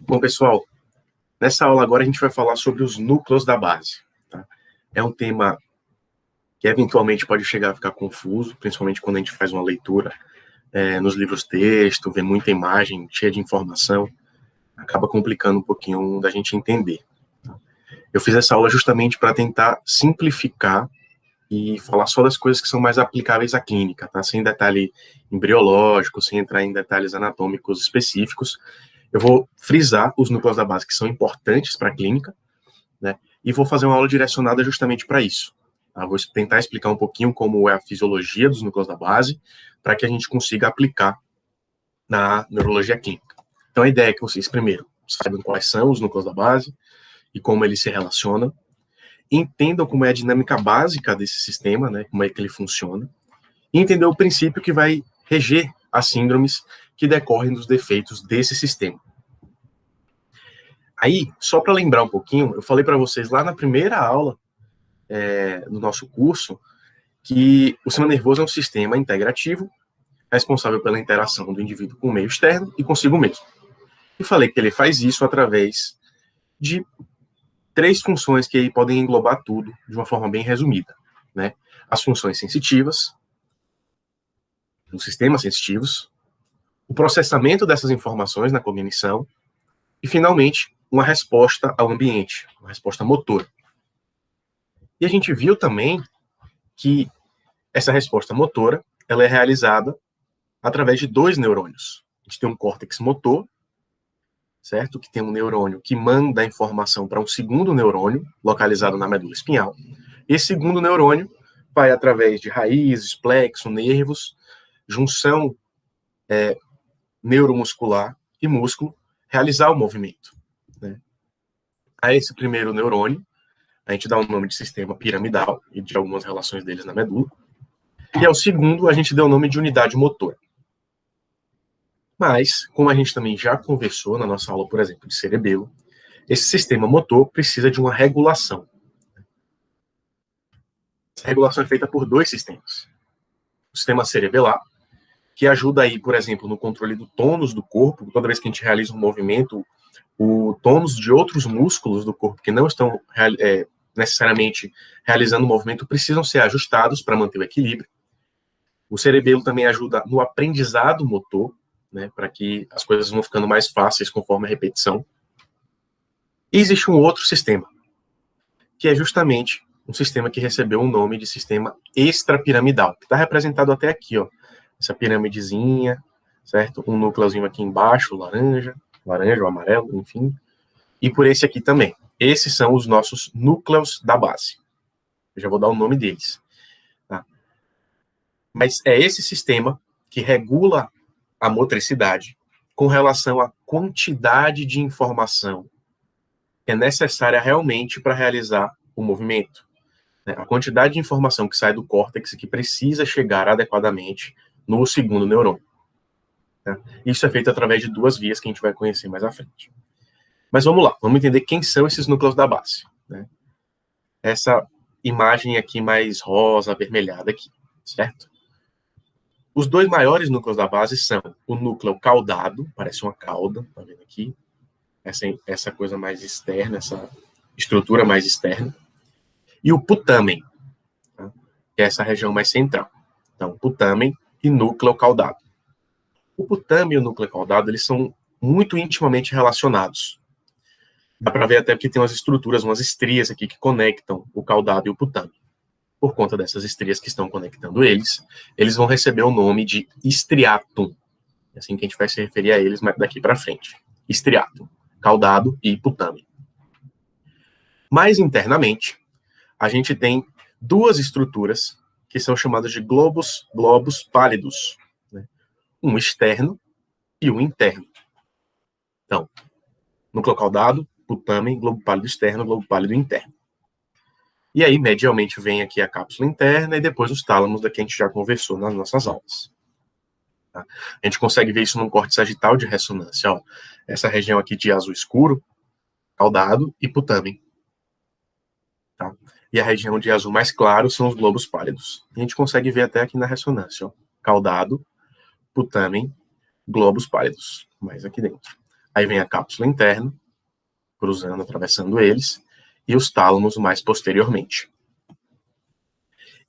Bom, pessoal, nessa aula agora a gente vai falar sobre os núcleos da base. Tá? É um tema que eventualmente pode chegar a ficar confuso, principalmente quando a gente faz uma leitura nos livros texto, vê muita imagem, cheia de informação, acaba complicando um pouquinho da gente entender. Tá? Eu fiz essa aula justamente para tentar simplificar e falar só das coisas que são mais aplicáveis à clínica, tá? Sem detalhe embriológico, sem entrar em detalhes anatômicos específicos. Eu vou frisar os núcleos da base que são importantes para a clínica, né? E vou fazer uma aula direcionada justamente para isso. Tá? Vou tentar explicar um pouquinho como é a fisiologia dos núcleos da base, para que a gente consiga aplicar na neurologia clínica. Então, a ideia é que vocês, primeiro, saibam quais são os núcleos da base e como eles se relacionam, entendam como é a dinâmica básica desse sistema, né? Como é que ele funciona, e entender o princípio que vai reger as síndromes que decorrem dos defeitos desse sistema. Aí, só para lembrar um pouquinho, eu falei para vocês lá na primeira aula do nosso curso que o sistema nervoso é um sistema integrativo responsável pela interação do indivíduo com o meio externo e consigo mesmo. E falei que ele faz isso através de 3 funções que aí podem englobar tudo de uma forma bem resumida, né? As funções sensitivas, os sistemas sensitivos, o processamento dessas informações na cognição e, finalmente, uma resposta ao ambiente, uma resposta motora. E a gente viu também que essa resposta motora ela é realizada através de 2 neurônios. A gente tem um córtex motor, certo? Que tem um neurônio que manda a informação para um segundo neurônio, localizado na medula espinhal. Esse segundo neurônio vai através de raízes, plexo, nervos, junção neuromuscular e músculo, realizar o movimento. Né? A esse primeiro neurônio, a gente dá o nome de sistema piramidal e de algumas relações deles na medula. E ao segundo, a gente deu o nome de unidade motora. Mas, como a gente também já conversou na nossa aula, por exemplo, de cerebelo, esse sistema motor precisa de uma regulação. Essa regulação é feita por 2 sistemas. O sistema cerebelar, que ajuda aí, por exemplo, no controle do tônus do corpo. Toda vez que a gente realiza um movimento, o tônus de outros músculos do corpo que não estão necessariamente realizando o movimento precisam ser ajustados para manter o equilíbrio. O cerebelo também ajuda no aprendizado motor, né, para que as coisas vão ficando mais fáceis conforme a repetição. E existe um outro sistema, que é justamente um sistema que recebeu o nome de sistema extrapiramidal, que está representado até aqui, ó, essa piramidezinha, certo? Um núcleozinho aqui embaixo, laranja ou amarelo, enfim, e por esse aqui também. Esses são os nossos núcleos da base. Eu já vou dar o nome deles. Tá? Mas é esse sistema que regula a motricidade com relação à quantidade de informação que é necessária realmente para realizar o movimento. Né? A quantidade de informação que sai do córtex que precisa chegar adequadamente no segundo neurônio. Né? Isso é feito através de 2 vias que a gente vai conhecer mais à frente. Mas vamos lá, vamos entender quem são esses núcleos da base. Né? Essa imagem aqui mais rosa, avermelhada aqui, certo? Os 2 maiores núcleos da base são o núcleo caudado, parece uma cauda, tá vendo aqui? Essa coisa mais externa, essa estrutura mais externa. E o putamen, tá? Que é essa região mais central. Então, putamen e núcleo caudado. O putamen e o núcleo caudado, eles são muito intimamente relacionados. Dá para ver até porque tem umas estruturas, umas estrias aqui que conectam o caudado e o putamen. Por conta dessas estrias que estão conectando eles vão receber o nome de striatum. É assim que a gente vai se referir a eles daqui para frente. Striatum, caudado e putamen. Mais internamente, a gente tem 2 estruturas que são chamadas de globos pálidos. Né? Um externo e um interno. Então, núcleo caudado, putamen, globo pálido externo, globo pálido interno. E aí, medialmente, vem aqui a cápsula interna e depois os tálamos, da que a gente já conversou nas nossas aulas. Tá? A gente consegue ver isso num corte sagital de ressonância. Ó. Essa região aqui de azul escuro, caudado e putamen. Tá? E a região de azul mais claro são os globos pálidos. A gente consegue ver até aqui na ressonância. Ó. Caudado, putamen, globos pálidos. Mais aqui dentro. Aí vem a cápsula interna, cruzando, atravessando eles, e os tálamos mais posteriormente.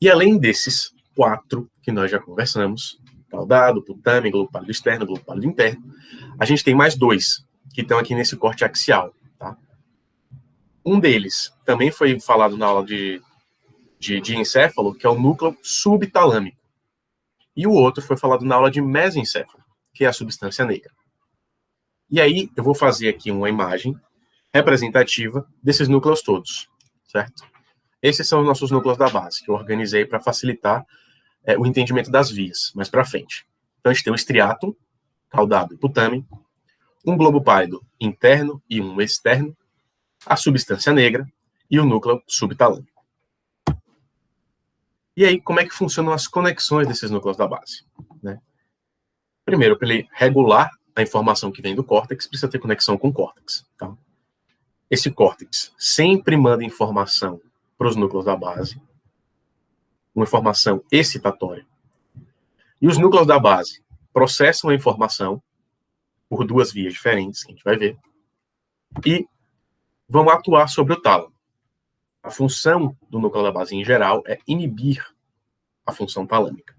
E além desses 4 que nós já conversamos, caudado, putame, globo pálido externo, globo pálido interno, a gente tem mais 2 que estão aqui nesse corte axial. Tá? Um deles também foi falado na aula de encéfalo, que é o núcleo subtalâmico. E o outro foi falado na aula de mesencéfalo, que é a substância negra. E aí eu vou fazer aqui uma imagem representativa desses núcleos todos, certo? Esses são os nossos núcleos da base, que eu organizei para facilitar o entendimento das vias, mais para frente. Então a gente tem um estriato, caudado e putame, um globo pálido interno e um externo, a substância negra e o núcleo subtalâmico. E aí, como é que funcionam as conexões desses núcleos da base? Né? Primeiro, para ele regular a informação que vem do córtex, precisa ter conexão com o córtex. Tá? Esse córtex sempre manda informação para os núcleos da base, uma informação excitatória. E os núcleos da base processam a informação por 2 vias diferentes, que a gente vai ver, e vão atuar sobre o tálamo. A função do núcleo da base, em geral, é inibir a função talâmica.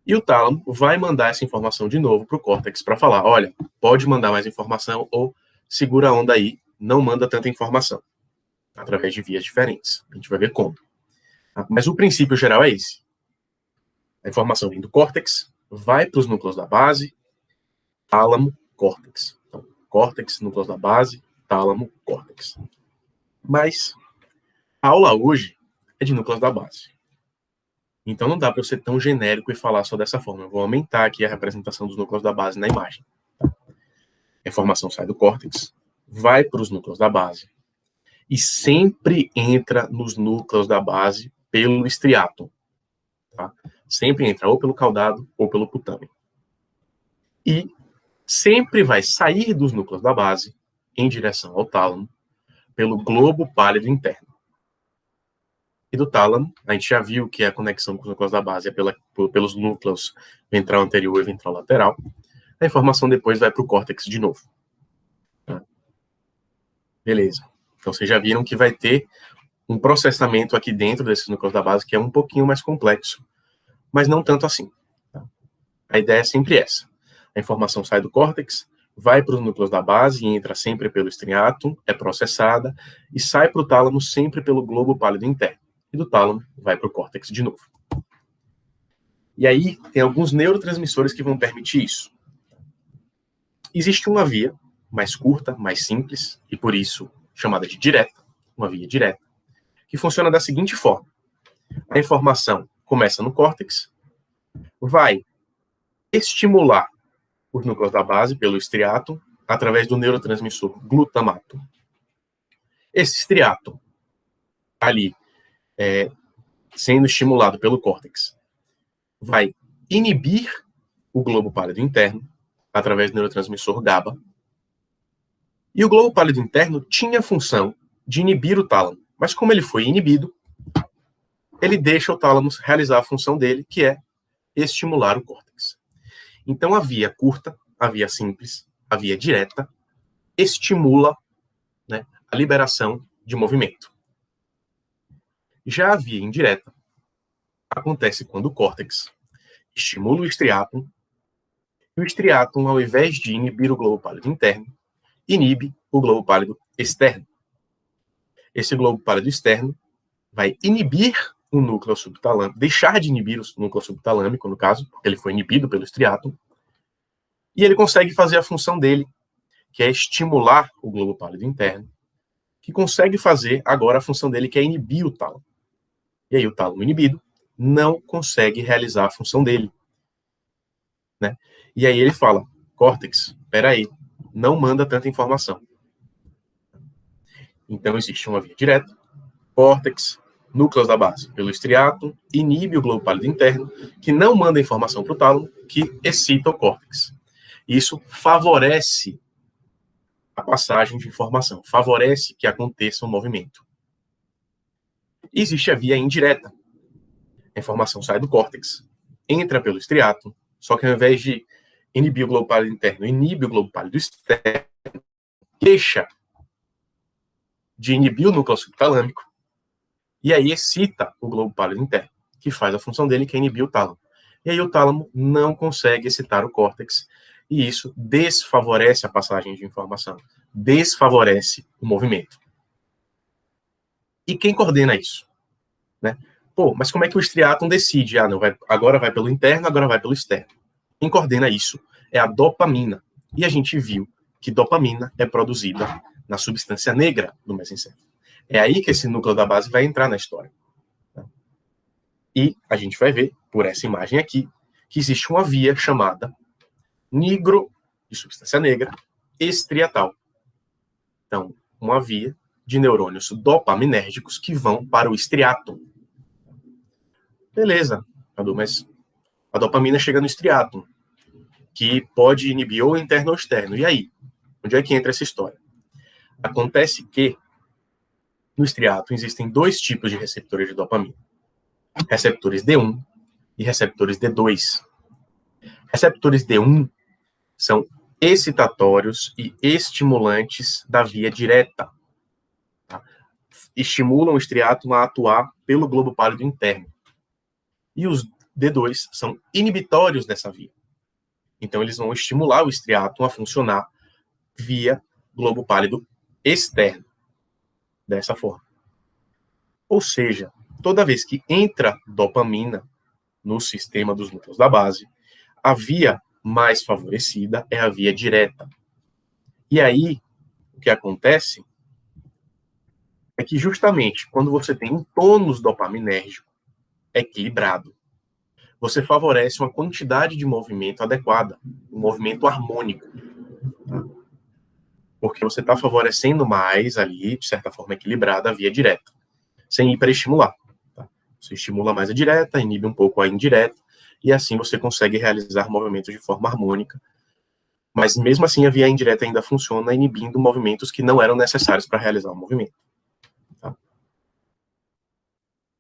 E o tálamo vai mandar essa informação de novo para o córtex para falar, olha, pode mandar mais informação ou segura a onda aí, não manda tanta informação, através de vias diferentes. A gente vai ver como. Mas o princípio geral é esse. A informação vem do córtex, vai para os núcleos da base, tálamo, córtex. Então, córtex, núcleos da base, tálamo, córtex. Mas a aula hoje é de núcleos da base. Então não dá para eu ser tão genérico e falar só dessa forma. Eu vou aumentar aqui a representação dos núcleos da base na imagem. A informação sai do córtex, vai para os núcleos da base e sempre entra nos núcleos da base pelo estriato. Tá? Sempre entra ou pelo caudado ou pelo putame. E sempre vai sair dos núcleos da base em direção ao tálamo pelo globo pálido interno. E do tálamo, a gente já viu que a conexão com os núcleos da base é pelos núcleos ventral anterior e ventral lateral. A informação depois vai para o córtex de novo. Tá? Beleza. Então, vocês já viram que vai ter um processamento aqui dentro desses núcleos da base que é um pouquinho mais complexo, mas não tanto assim. Tá? A ideia é sempre essa. A informação sai do córtex, vai para os núcleos da base e entra sempre pelo estriato, é processada, e sai para o tálamo sempre pelo globo pálido interno. E do tálamo vai para o córtex de novo. E aí tem alguns neurotransmissores que vão permitir isso. Existe uma via mais curta, mais simples, e por isso chamada de direta, uma via direta, que funciona da seguinte forma. A informação começa no córtex, vai estimular os núcleos da base pelo estriato, através do neurotransmissor glutamato. Esse estriato, ali, sendo estimulado pelo córtex, vai inibir o globo pálido interno, através do neurotransmissor GABA. E o globo pálido interno tinha a função de inibir o tálamo, mas como ele foi inibido, ele deixa o tálamo realizar a função dele, que é estimular o córtex. Então a via curta, a via simples, a via direta, estimula, né, a liberação de movimento. Já a via indireta acontece quando o córtex estimula o estriatum, e o estriatum, ao invés de inibir o globo pálido interno, inibe o globo pálido externo. Esse globo pálido externo vai inibir o núcleo subtalâmico, deixar de inibir o núcleo subtalâmico, no caso, porque ele foi inibido pelo estriatum, e ele consegue fazer a função dele, que é estimular o globo pálido interno, que consegue fazer agora a função dele, que é inibir o tálamo. E aí o tálamo inibido não consegue realizar a função dele. Né? E aí ele fala, córtex, peraí, não manda tanta informação. Então existe uma via direta, córtex, núcleos da base pelo estriato, inibe o globo pálido interno, que não manda informação para o tálamo, que excita o córtex. Isso favorece a passagem de informação, favorece que aconteça um movimento. Existe a via indireta. A informação sai do córtex, entra pelo estriato, só que ao invés de inibir o globo pálido interno, inibe o globo pálido externo, deixa de inibir o núcleo subtalâmico, e aí excita o globo pálido interno, que faz a função dele, que é inibir o tálamo. E aí o tálamo não consegue excitar o córtex, e isso desfavorece a passagem de informação, desfavorece o movimento. E quem coordena isso? Né? Pô, mas como é que o striatum decide? Ah, não, agora vai pelo interno, agora vai pelo externo. Quem coordena isso é a dopamina. E a gente viu que dopamina é produzida na substância negra do mesencéfalo. É aí que esse núcleo da base vai entrar na história. E a gente vai ver, por essa imagem aqui, que existe uma via chamada nigro, de substância negra, estriatal. Então, uma via de neurônios dopaminérgicos que vão para o estriatum. Beleza, Cadu, mas a dopamina chega no estriatum, que pode inibir ou interno ou externo. E aí? Onde é que entra essa história? Acontece que no estriatum existem dois tipos de receptores de dopamina. Receptores D1 e receptores D2. Receptores D1 são excitatórios e estimulantes da via direta. Tá? Estimulam o estriatum a atuar pelo globo pálido interno. E os D2 são inibitórios dessa via. Então, eles vão estimular o estriatum a funcionar via globo pálido externo. Dessa forma. Ou seja, toda vez que entra dopamina no sistema dos núcleos da base, a via mais favorecida é a via direta. E aí, o que acontece é que justamente quando você tem um tônus dopaminérgico equilibrado, você favorece uma quantidade de movimento adequada, um movimento harmônico. Tá? Porque você está favorecendo mais ali, de certa forma equilibrada, a via direta, sem hiperestimular. Tá? Você estimula mais a direta, inibe um pouco a indireta, e assim você consegue realizar movimentos de forma harmônica. Mas mesmo assim a via indireta ainda funciona inibindo movimentos que não eram necessários para realizar o movimento. Tá?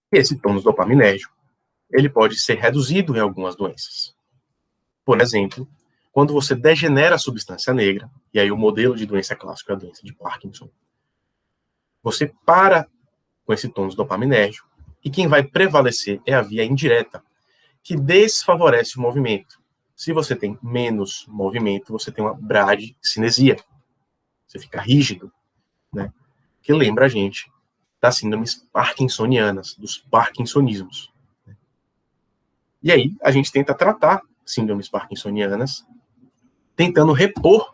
Esse tônus dopaminérgico, ele pode ser reduzido em algumas doenças. Por exemplo, quando você degenera a substância negra, e aí o modelo de doença clássico é a doença de Parkinson, você para com esse tônus dopaminérgico, e quem vai prevalecer é a via indireta, que desfavorece o movimento. Se você tem menos movimento, você tem uma bradicinesia. Você fica rígido, né? Que lembra a gente das síndromes parkinsonianas, dos parkinsonismos. E aí, a gente tenta tratar síndromes parkinsonianas, tentando repor,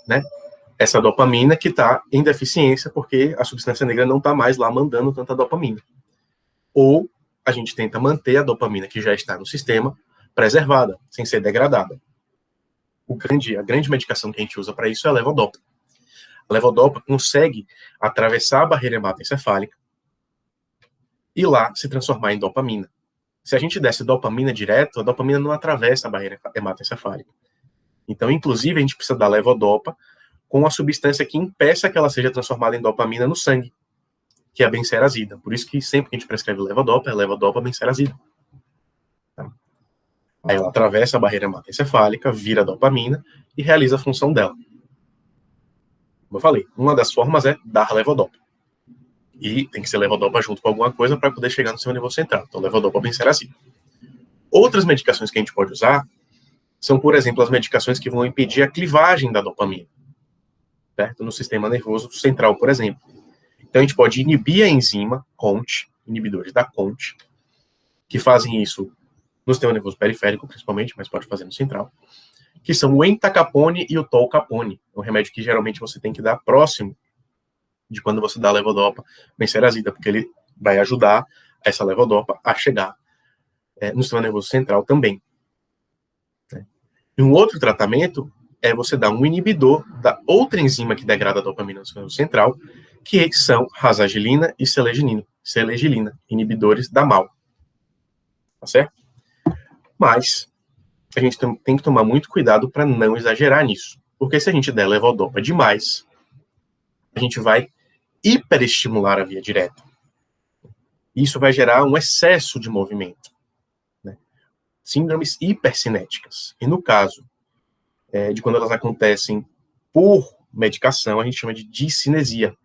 né, essa dopamina que está em deficiência, porque a substância negra não está mais lá mandando tanta dopamina. Ou a gente tenta manter a dopamina que já está no sistema preservada, sem ser degradada. A grande medicação que a gente usa para isso é a levodopa. A levodopa consegue atravessar a barreira hematoencefálica e lá se transformar em dopamina. Se a gente desse dopamina direto, a dopamina não atravessa a barreira hematoencefálica. Então, inclusive, a gente precisa da levodopa com a substância que impeça que ela seja transformada em dopamina no sangue, que é a benserazida. Por isso que sempre que a gente prescreve levodopa, é levodopa benserazida. Tá? Aí ela atravessa a barreira hematoencefálica, vira dopamina e realiza a função dela. Como eu falei, uma das formas é dar levodopa. E tem que ser levodopa junto com alguma coisa para poder chegar no seu nível central. Então, levodopa benserazida. Outras medicações que a gente pode usar são, por exemplo, as medicações que vão impedir a clivagem da dopamina, certo? No sistema nervoso central, por exemplo. Então, a gente pode inibir a enzima CONT, inibidores da CONT, que fazem isso no sistema nervoso periférico, principalmente, mas pode fazer no central, que são o entacapone e o tolcapone. É um remédio que geralmente você tem que dar próximo de quando você dá a levodopa benserazida, porque ele vai ajudar essa levodopa a chegar no sistema nervoso central também. E um outro tratamento é você dar um inibidor da outra enzima que degrada a dopamina no sistema nervoso central, que são rasagilina e selegilina, inibidores da MAO. Tá certo? Mas a gente tem que tomar muito cuidado para não exagerar nisso. Porque se a gente der levodopa demais, a gente vai hiperestimular a via direta. Isso vai gerar um excesso de movimento. Né? Síndromes hipercinéticas. E no caso de quando elas acontecem por medicação, a gente chama de discinesia,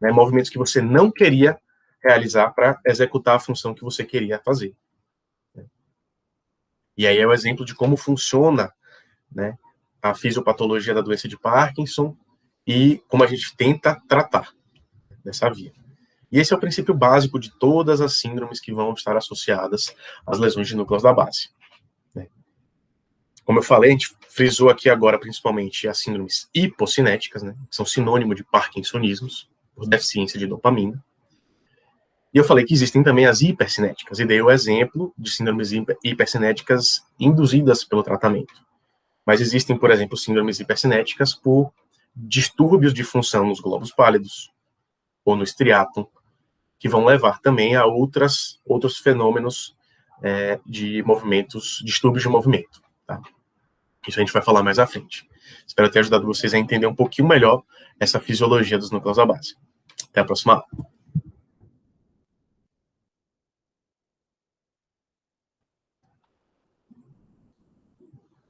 né? Movimentos que você não queria realizar para executar a função que você queria fazer. E aí é o exemplo de como funciona, né, a fisiopatologia da doença de Parkinson e como a gente tenta tratar nessa via. E esse é o princípio básico de todas as síndromes que vão estar associadas às lesões de núcleos da base. Como eu falei, a gente frisou aqui agora principalmente as síndromes hipocinéticas, né, que são sinônimo de parkinsonismos, por deficiência de dopamina. E eu falei que existem também as hipercinéticas, e dei o exemplo de síndromes hipercinéticas induzidas pelo tratamento. Mas existem, por exemplo, síndromes hipercinéticas por distúrbios de função nos globos pálidos ou no estriatum, que vão levar também a outros fenômenos de movimentos, distúrbios de movimento. Tá? Isso a gente vai falar mais à frente. Espero ter ajudado vocês a entender um pouquinho melhor essa fisiologia dos núcleos da base. Até a próxima aula.